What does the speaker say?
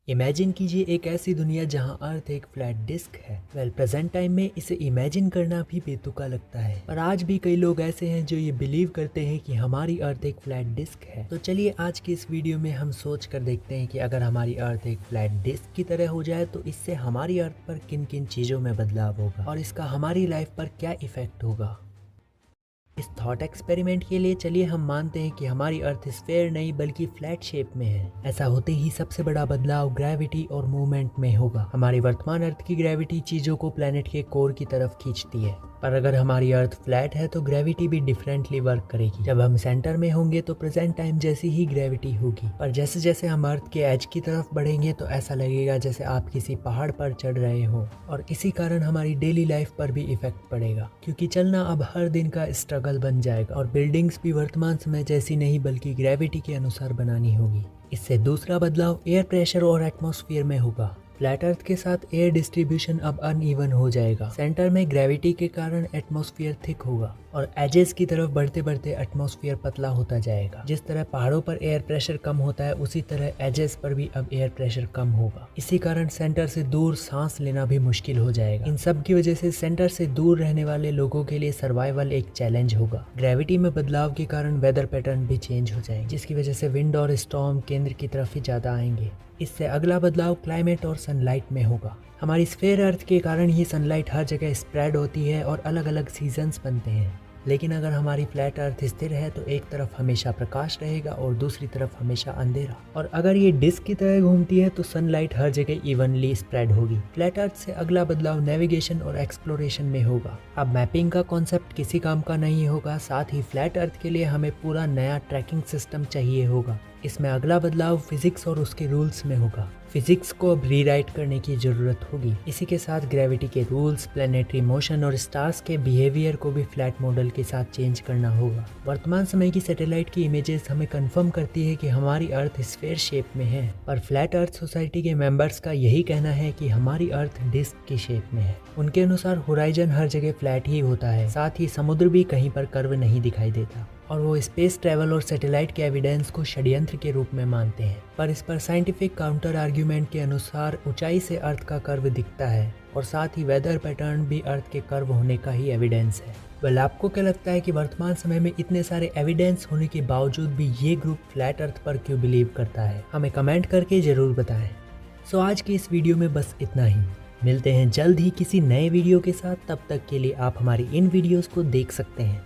Imagine कीजिए एक ऐसी दुनिया जहां अर्थ एक फ्लैट डिस्क है। प्रेजेंट टाइम में इसे इमेजिन करना भी बेतुका लगता है, पर आज भी कई लोग ऐसे हैं जो ये बिलीव करते हैं कि हमारी अर्थ एक फ्लैट डिस्क है। तो चलिए आज के इस वीडियो में हम सोच कर देखते हैं कि अगर हमारी अर्थ एक फ्लैट डिस्क की तरह हो जाए तो इससे हमारी अर्थ पर किन किन चीजों में बदलाव होगा और इसका हमारी लाइफ पर क्या इफेक्ट होगा। इस थॉट एक्सपेरिमेंट के लिए चलिए हम मानते हैं कि हमारी अर्थ स्फेयर नहीं बल्कि फ्लैट शेप में है। ऐसा होते ही सबसे बड़ा बदलाव ग्रेविटी और मूवमेंट में होगा। हमारी वर्तमान अर्थ की ग्रेविटी चीजों को प्लेनेट के कोर की तरफ खींचती है, पर अगर हमारी अर्थ फ्लैट है तो ग्रेविटी भी डिफरेंटली वर्क करेगी। जब हम सेंटर में होंगे तो प्रेजेंट टाइम जैसी ही ग्रेविटी होगी, पर जैसे जैसे हम अर्थ के एज की तरफ बढ़ेंगे तो ऐसा लगेगा जैसे आप किसी पहाड़ पर चढ़ रहे हो, और इसी कारण हमारी डेली लाइफ पर भी इफेक्ट पड़ेगा, क्योंकि चलना अब हर दिन का स्ट्रगल बन जाएगा और बिल्डिंग्स भी वर्तमान समय जैसी नहीं बल्कि ग्रेविटी के अनुसार बनानी होगी। इससे दूसरा बदलाव एयर प्रेशर और एटमॉस्फेयर में होगा। फ्लैट अर्थ के साथ एयर डिस्ट्रीब्यूशन अब अनइवन हो जाएगा। सेंटर में ग्रेविटी के कारण एटमॉस्फेयर थिक होगा और एजेस की तरफ बढ़ते बढ़ते एटमॉस्फेयर पतला होता जाएगा। जिस तरह पहाड़ों पर एयर प्रेशर कम होता है उसी तरह एजेस पर भी अब एयर प्रेशर कम होगा। इसी कारण सेंटर से दूर सांस लेना भी मुश्किल हो जाएगा। इन सब की वजह से सेंटर से दूर रहने वाले लोगों के लिए सर्वाइवल एक चैलेंज होगा। ग्रेविटी में बदलाव के कारण वेदर पैटर्न भी चेंज हो जाएंगे, जिसकी वजह से विंड और स्टॉर्म केंद्र की तरफ ही ज्यादा आएंगे। इससे अगला बदलाव क्लाइमेट और सनलाइट में होगा। हमारी स्फेयर अर्थ के कारण ही सनलाइट हर जगह स्प्रेड होती है और अलग अलग सीजन्स बनते हैं, लेकिन अगर हमारी फ्लैट अर्थ स्थिर है तो एक तरफ हमेशा प्रकाश रहेगा और दूसरी तरफ हमेशा अंधेरा। और अगर ये डिस्क की तरह घूमती है तो सनलाइट हर जगह इवनली स्प्रेड होगी। फ्लैट अर्थ से अगला बदलाव नेविगेशन और एक्सप्लोरेशन में होगा। अब मैपिंग का कॉन्सेप्ट किसी काम का नहीं होगा, साथ ही फ्लैट अर्थ के लिए हमें पूरा नया ट्रैकिंग सिस्टम चाहिए होगा। इसमें अगला बदलाव फिजिक्स और उसके रूल्स में होगा। फिजिक्स को अब रीराइट करने की जरूरत होगी। इसी के साथ ग्रेविटी के रूल्स, प्लैनेटरी मोशन और स्टार्स के बिहेवियर को भी फ्लैट मॉडल के साथ चेंज करना होगा। वर्तमान समय की सैटेलाइट की इमेजेस हमें कंफर्म करती है कि हमारी अर्थ स्फेयर शेप में है, पर फ्लैट अर्थ सोसाइटी के मेंबर्स का यही कहना है कि हमारी अर्थ डिस्क की शेप में है। उनके अनुसार होराइजन हर जगह फ्लैट ही होता है, साथ ही समुद्र भी कहीं पर कर्व नहीं दिखाई देता, और वो स्पेस ट्रैवल और सैटेलाइट के एविडेंस को षड्यंत्र के रूप में मानते हैं। पर इस पर साइंटिफिक काउंटर आर्ग्यूमेंट के अनुसार ऊंचाई से अर्थ का कर्व दिखता है और साथ ही वेदर पैटर्न भी अर्थ के कर्व होने का ही एविडेंस है। वेल, आपको क्या लगता है कि वर्तमान समय में इतने सारे एविडेंस होने के बावजूद भी ये ग्रुप फ्लैट अर्थ पर क्यों बिलीव करता है? हमें कमेंट करके जरूर बताएं। सो आज की इस वीडियो में बस इतना ही। मिलते हैं जल्द ही किसी नए वीडियो के साथ। तब तक के लिए आप हमारी इन वीडियोस को देख सकते हैं।